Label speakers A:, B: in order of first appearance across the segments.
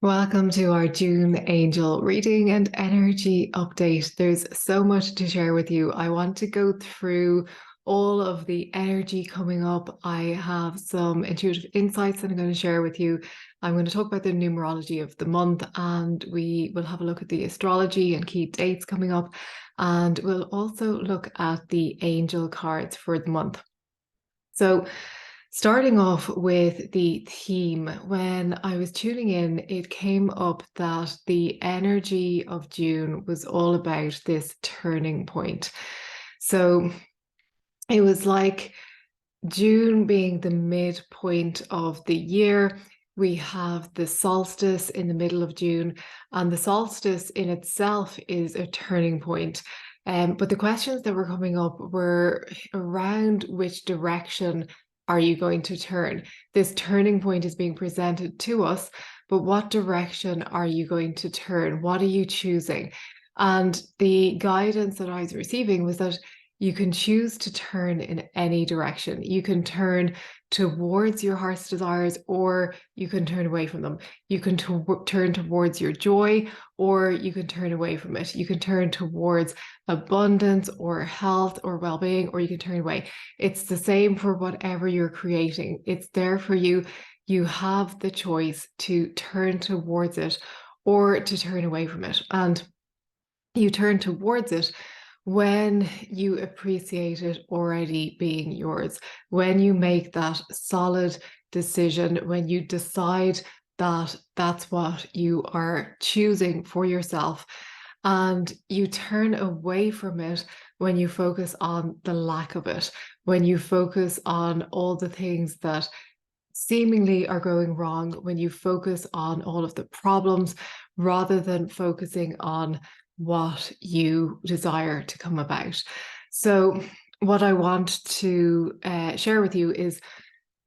A: Welcome to our June angel reading and energy update. There's so much to share with you. I want to go through all of the energy coming up. I have some intuitive insights that I'm going to share with you. I'm going to talk about the numerology of the month, and we will have a look at the astrology and key dates coming up. And we'll also look at the angel cards for the month. So starting off with the theme, when I was tuning in, it came up that the energy of June was all about this turning point. So it was like June being the midpoint of the year. We have the solstice in the middle of June, and the solstice in itself is a turning point. But the questions that were coming up were around which direction are you going to turn? This turning point is being presented to us, but what direction are you going to turn? What are you choosing? And the guidance that I was receiving was that you can choose to turn in any direction. You can turn towards your heart's desires, or you can turn away from them. You can turn towards your joy, or you can turn away from it. You can turn towards abundance or health or well-being, or you can turn away. It's the same for whatever you're creating. It's there for you. You have the choice to turn towards it or to turn away from it. And you turn towards it when you appreciate it already being yours, when you make that solid decision, when you decide that that's what you are choosing for yourself, and you turn away from it when you focus on the lack of it, when you focus on all the things that seemingly are going wrong, when you focus on all of the problems rather than focusing on what you desire to come about. So what I want to share with you is,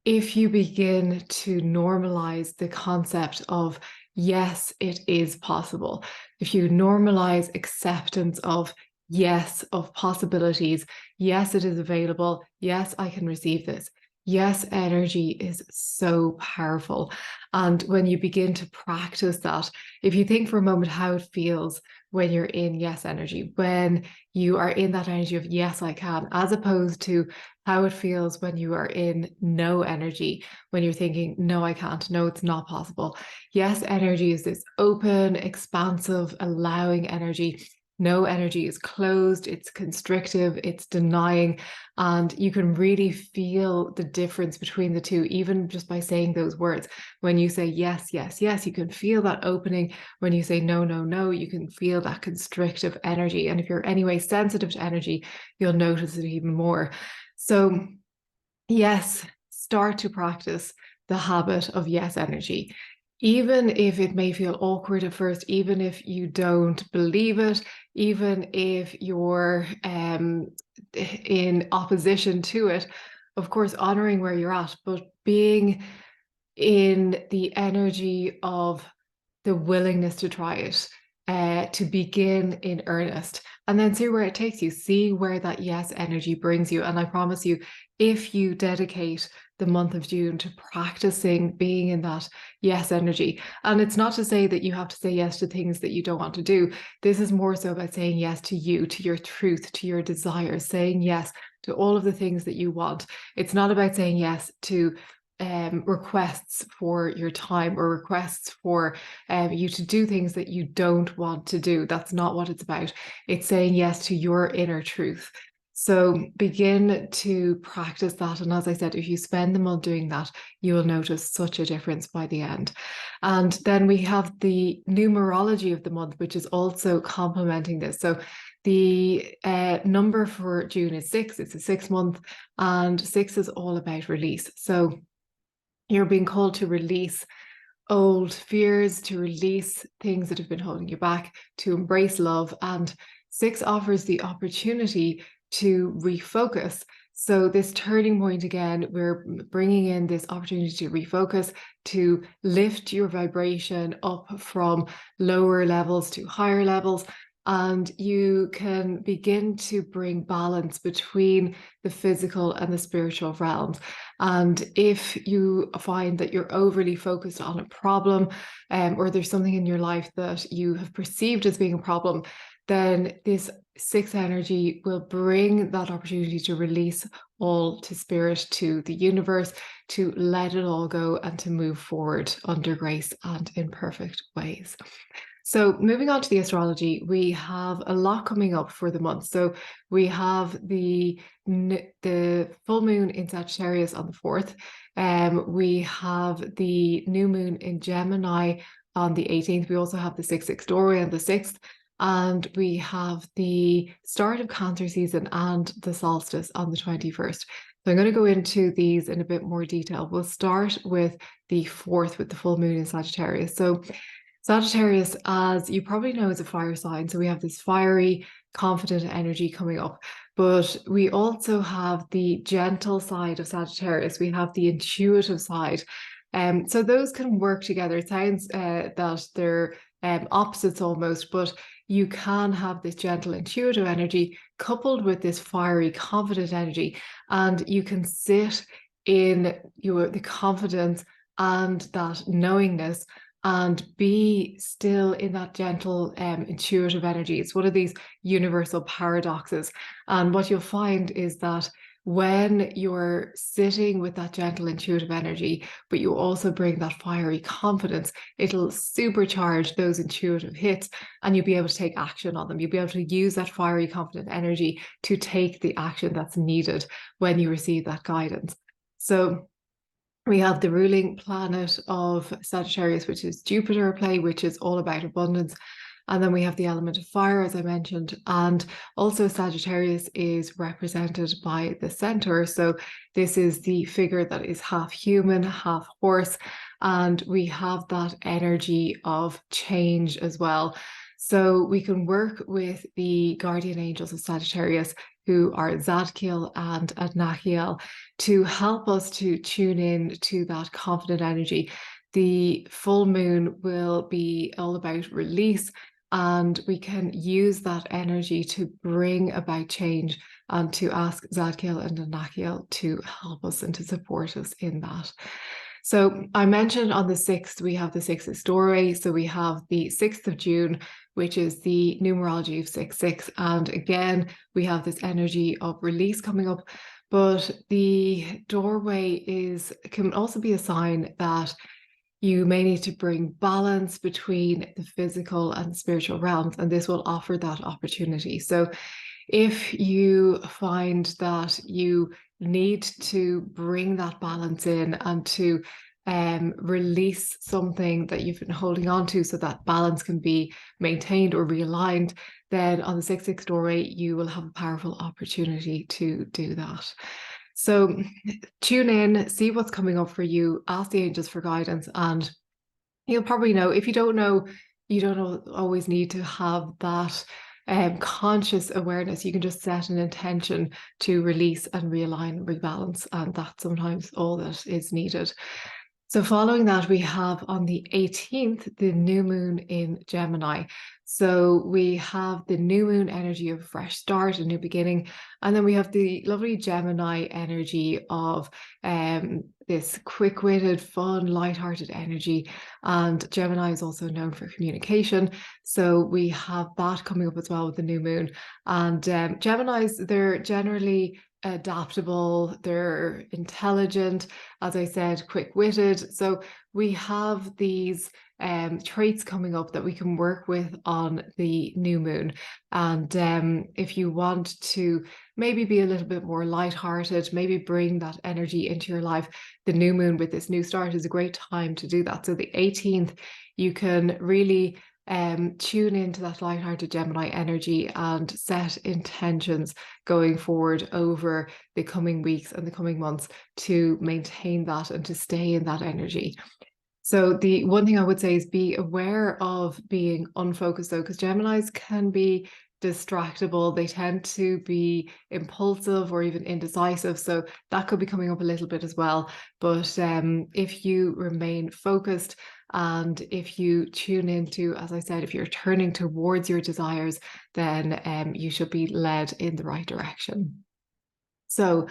A: if you begin to normalize the concept of yes, it is possible, if you normalize acceptance of yes, of possibilities, yes, it is available, yes, I can receive this. Yes, energy is so powerful. And when you begin to practice that, if you think for a moment how it feels when you're in yes energy, when you are in that energy of yes, I can, as opposed to how it feels when you are in no energy, when you're thinking, no, I can't, no, it's not possible. Yes energy is this open, expansive, allowing energy. No energy is closed, it's constrictive, it's denying, and you can really feel the difference between the two, even just by saying those words. When you say yes, yes, yes, you can feel that opening. When you say no, no, no, you can feel that constrictive energy. And if you're anyway sensitive to energy, you'll notice it even more. So yes, start to practice the habit of yes energy. Even if it may feel awkward at first, even if you don't believe it, even if you're in opposition to it, of course, honoring where you're at, but being in the energy of the willingness to try it, to begin in earnest, and then see where it takes you, see where that yes energy brings you. And I promise you, if you dedicate the month of June to practicing being in that yes energy, and it's not to say that you have to say yes to things that you don't want to do. This is more so about saying yes to you, to your truth, to your desires, saying yes to all of the things that you want. It's not about saying yes to requests for your time, or requests for you to do things that you don't want to do. That's not what it's about. It's saying yes to your inner truth. So begin to practice that. And as I said, if you spend the month doing that, you will notice such a difference by the end. And then we have the numerology of the month, which is also complementing this. So the number for June is 6. It's a 6-month, and 6 is all about release. So you're being called to release old fears, to release things that have been holding you back, to embrace love. And 6 offers the opportunity to refocus. So this turning point, again, we're bringing in this opportunity to refocus, to lift your vibration up from lower levels to higher levels. and you can begin to bring balance between the physical and the spiritual realms. And if you find that you're overly focused on a problem, or there's something in your life that you have perceived as being a problem, then this sixth energy will bring that opportunity to release all to spirit, to the universe, to let it all go and to move forward under grace and in perfect ways. So moving on to the astrology, we have a lot coming up for the month. So we have the full moon in Sagittarius on the 4th. We have the new moon in Gemini on the 18th. We also have the 6/6 doorway on the 6th. And we have the start of Cancer season and the solstice on the 21st. So I'm going to go into these in a bit more detail. We'll start with the 4th with the full moon in Sagittarius. So Sagittarius, as you probably know, is a fire sign. So we have this fiery, confident energy coming up. But we also have the gentle side of Sagittarius. We have the intuitive side. So those can work together. It sounds that they're opposites almost, but you can have this gentle, intuitive energy coupled with this fiery, confident energy, and you can sit in the confidence and that knowingness and be still in that gentle, intuitive energy. It's one of these universal paradoxes. And what you'll find is that when you're sitting with that gentle, intuitive energy, but you also bring that fiery confidence, it'll supercharge those intuitive hits and you'll be able to take action on them. You'll be able to use that fiery, confident energy to take the action that's needed when you receive that guidance. So we have the ruling planet of Sagittarius, which is Jupiter at play, which is all about abundance. And then we have the element of fire, as I mentioned. And also Sagittarius is represented by the centaur. So this is the figure that is half human, half horse. And we have that energy of change as well. So we can work with the guardian angels of Sagittarius, who are Zadkiel and Adnachiel, to help us to tune in to that confident energy. The full moon will be all about release, and we can use that energy to bring about change and to ask Zadkiel and Adnachiel to help us and to support us in that. So I mentioned on the 6th, we have the 6/6 doorway. So we have the 6th of June, which is the numerology of 6/6. And again, we have this energy of release coming up. But the doorway can also be a sign that you may need to bring balance between the physical and spiritual realms, and this will offer that opportunity. So if you find that you need to bring that balance in and to release something that you've been holding on to so that balance can be maintained or realigned, then on the 6/6 doorway, you will have a powerful opportunity to do that. So tune in, see what's coming up for you, ask the angels for guidance, and you'll probably know. If you don't know, you don't always need to have that conscious awareness. You can just set an intention to release and realign, rebalance, and that's sometimes all that is needed. So following that, we have on the 18th, the new moon in Gemini. So we have the new moon energy of fresh start, a new beginning. And then we have the lovely Gemini energy of this quick-witted, fun, light-hearted energy. And Gemini is also known for communication. So we have that coming up as well with the new moon. And Geminis, they're generally adaptable, they're intelligent, as I said, quick-witted. So we have these traits coming up that we can work with on the new moon. And if you want to maybe be a little bit more lighthearted, maybe bring that energy into your life, the new moon with this new start is a great time to do that. So the 18th, you can really tune into that lighthearted Gemini energy and set intentions going forward over the coming weeks and the coming months to maintain that and to stay in that energy. So the one thing I would say is be aware of being unfocused, though, because Geminis can be distractible. They tend to be impulsive or even indecisive. So that could be coming up a little bit as well. But if you remain focused and if you tune into, as I said, if you're turning towards your desires, then you should be led in the right direction. So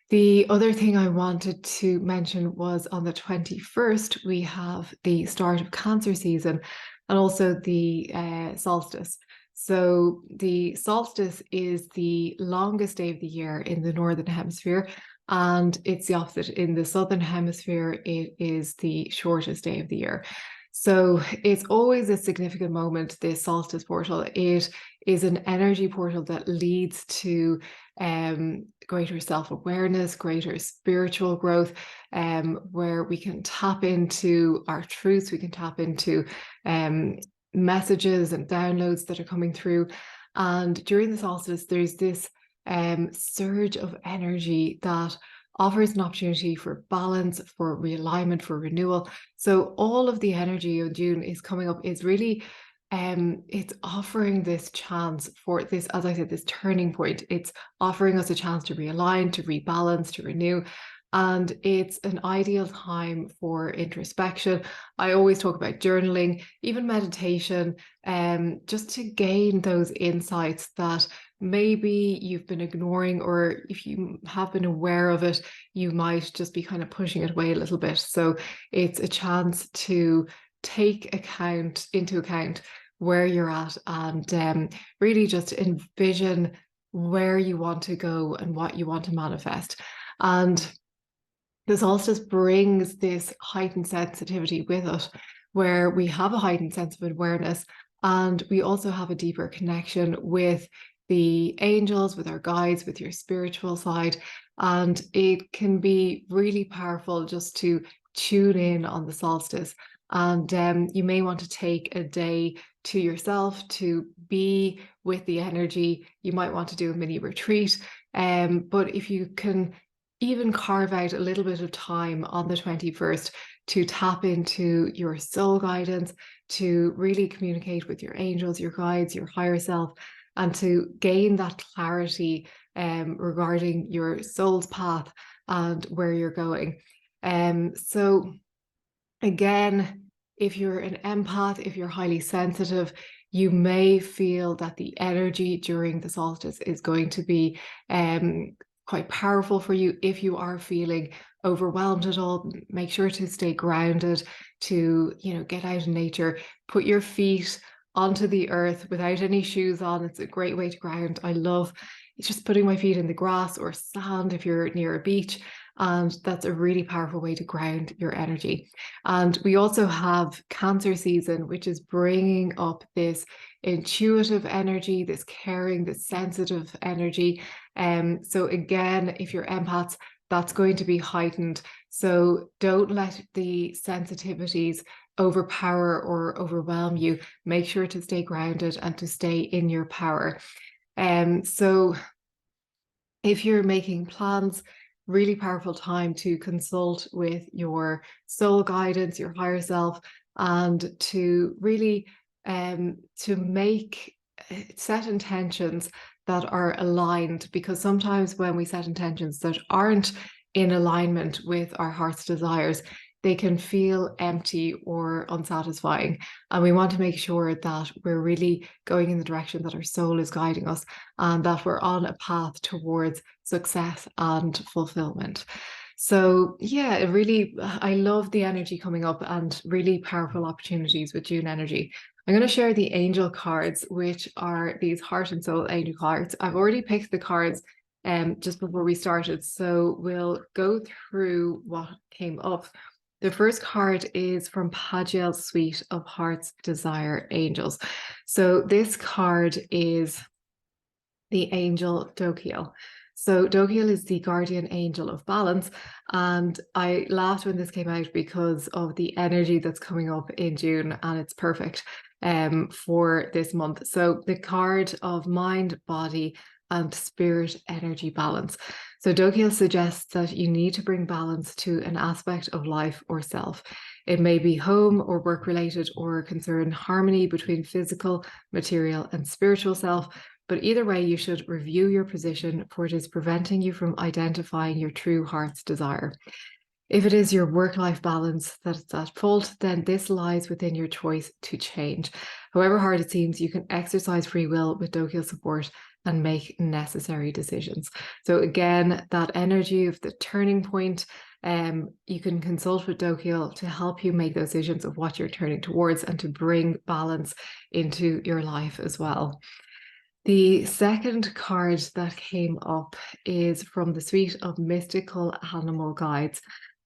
A: the other thing I wanted to mention was on the 21st, we have the start of Cancer season and also the solstice. So the solstice is the longest day of the year in the Northern Hemisphere, and it's the opposite. In the Southern Hemisphere, it is the shortest day of the year. So it's always a significant moment, this solstice portal. It is an energy portal that leads to greater self-awareness, greater spiritual growth, where we can tap into our truths, we can tap into messages and downloads that are coming through. And during the solstice, there's this surge of energy that offers an opportunity for balance, for realignment, for renewal. So all of the energy of June is coming up, is really it's offering this chance for this, as I said, this turning point. It's offering us a chance to realign, to rebalance, to renew. And it's an ideal time for introspection. I always talk about journaling, even meditation, just to gain those insights that maybe you've been ignoring, or if you have been aware of it, you might just be kind of pushing it away a little bit. So it's a chance to take into account where you're at and really just envision where you want to go and what you want to manifest. And the solstice brings this heightened sensitivity with it, where we have a heightened sense of awareness, and we also have a deeper connection with the angels, with our guides, with your spiritual side. And it can be really powerful just to tune in on the solstice. And you may want to take a day to yourself to be with the energy. You might want to do a mini retreat. But if you can even carve out a little bit of time on the 21st to tap into your soul guidance, to really communicate with your angels, your guides, your higher self, and to gain that clarity regarding your soul's path and where you're going. So again, if you're an empath, if you're highly sensitive, you may feel that the energy during the solstice is going to be quite powerful for you. If you are feeling overwhelmed at all, make sure to stay grounded, to get out in nature, put your feet onto the earth without any shoes on. It's a great way to ground. I love just putting my feet in the grass or sand if you're near a beach. And that's a really powerful way to ground your energy. And we also have Cancer season, which is bringing up this intuitive energy, this caring, this sensitive energy. So again, if you're empaths, that's going to be heightened. So don't let the sensitivities overpower or overwhelm you. Make sure to stay grounded and to stay in your power. So if you're making plans, really powerful time to consult with your soul guidance, your higher self, and to really set intentions that are aligned, because sometimes when we set intentions that aren't in alignment with our heart's desires, they can feel empty or unsatisfying. And we want to make sure that we're really going in the direction that our soul is guiding us, and that we're on a path towards success and fulfillment. So yeah, I love the energy coming up and really powerful opportunities with June energy. I'm going to share the angel cards, which are these heart and soul angel cards. I've already picked the cards just before we started, so we'll go through what came up. The first card is from Pagiel's Suite of Heart's Desire Angels. So this card is the angel Dokiel. So Dokiel is the guardian angel of balance. And I laughed when this came out because of the energy that's coming up in June, and it's perfect for this month. So the card of mind, body, and spirit energy balance. So Dokiel suggests that you need to bring balance to an aspect of life or self. It may be home or work related or concern harmony between physical, material, and spiritual self. But either way, you should review your position, for it is preventing you from identifying your true heart's desire. If it is your work-life balance that's at fault, then this lies within your choice to change. However hard it seems, you can exercise free will with dokial support and make necessary decisions. So again, that energy of the turning point, you can consult with dokial to help you make those decisions of what you're turning towards and to bring balance into your life as well. The second card that came up is from the suite of mystical animal guides.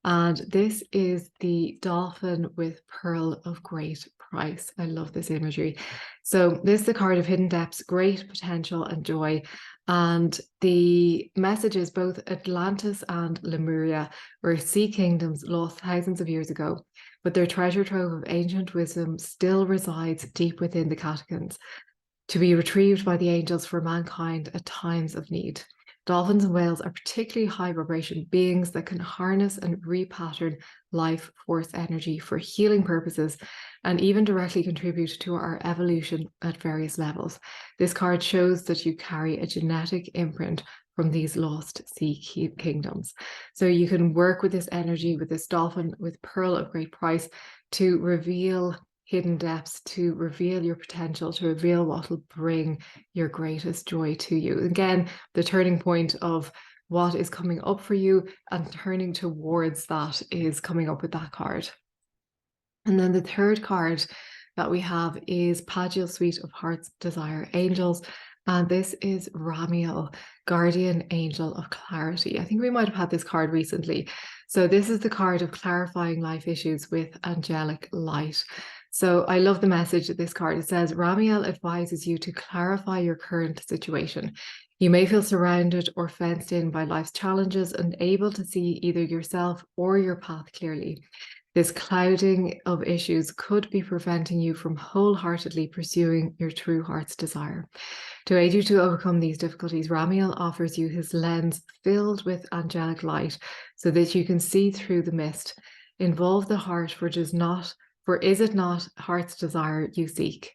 A: And this is the dolphin with pearl of great price. I love this imagery. So this is the card of hidden depths, great potential and joy. And the message is both Atlantis and Lemuria were sea kingdoms lost thousands of years ago, but their treasure trove of ancient wisdom still resides deep within the catacomb, to be retrieved by the angels for mankind at times of need. Dolphins and whales are particularly high vibration beings that can harness and repattern life force energy for healing purposes and even directly contribute to our evolution at various levels. This card shows that you carry a genetic imprint from these lost sea kingdoms. So you can work with this energy, with this dolphin with pearl of great price, to reveal hidden depths, to reveal your potential, to reveal what will bring your greatest joy to you. Again, the turning point of what is coming up for you and turning towards that is coming up with that card. And then the third card that we have is Pagial Suite of Heart's Desire Angels. And this is Ramiel, Guardian Angel of Clarity. I think we might have had this card recently. So this is the card of clarifying life issues with angelic light. So I love the message of this card. It says, Ramiel advises you to clarify your current situation. You may feel surrounded or fenced in by life's challenges and able to see either yourself or your path clearly. This clouding of issues could be preventing you from wholeheartedly pursuing your true heart's desire. To aid you to overcome these difficulties, Ramiel offers you his lens filled with angelic light so that you can see through the mist. Involve the heart, for is it not heart's desire you seek?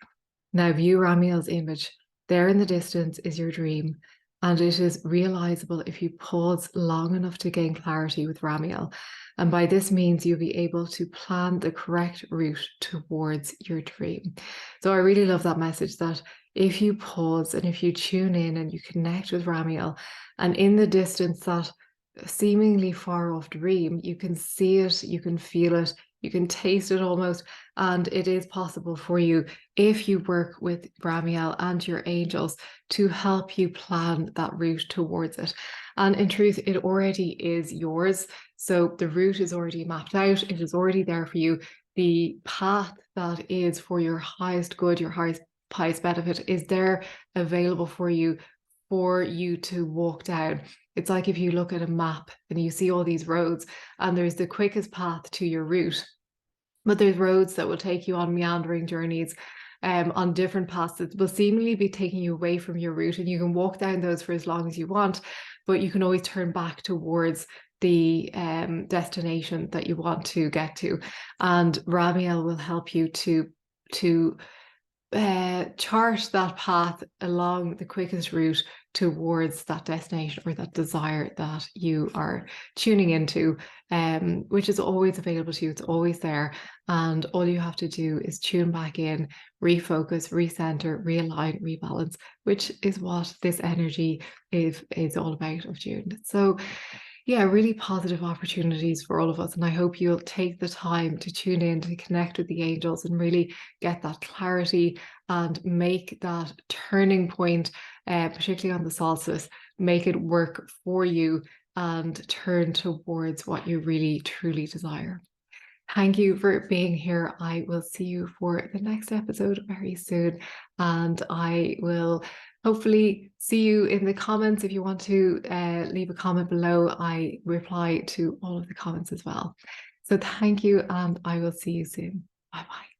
A: Now view Ramiel's image. There in the distance is your dream, and it is realizable if you pause long enough to gain clarity with Ramiel. And by this means, you'll be able to plan the correct route towards your dream. So I really love that message, that if you pause and if you tune in and you connect with Ramiel, and in the distance, that seemingly far off dream, you can see it, you can feel it, you can taste it almost, and it is possible for you, if you work with Ramiel and your angels, to help you plan that route towards it. And in truth, it already is yours. So the route is already mapped out. It is already there for you. The path that is for your highest good, your highest benefit is there available for you to walk down. It's like if you look at a map and you see all these roads and there's the quickest path to your route, but there's roads that will take you on meandering journeys, on different paths that will seemingly be taking you away from your route, and you can walk down those for as long as you want, but you can always turn back towards the destination that you want to get to. And Ramiel will help you to chart that path along the quickest route towards that destination or that desire that you are tuning into, which is always available to you. It's always there. And all you have to do is tune back in, refocus, recenter, realign, rebalance, which is what this energy is all about of June. So yeah, really positive opportunities for all of us. And I hope you'll take the time to tune in, to connect with the angels and really get that clarity and make that turning point, particularly on the solstice, make it work for you and turn towards what you really, truly desire. Thank you for being here. I will see you for the next episode very soon. And I will hopefully see you in the comments. If you want to leave a comment below, I reply to all of the comments as well. So thank you, and I will see you soon. Bye-bye.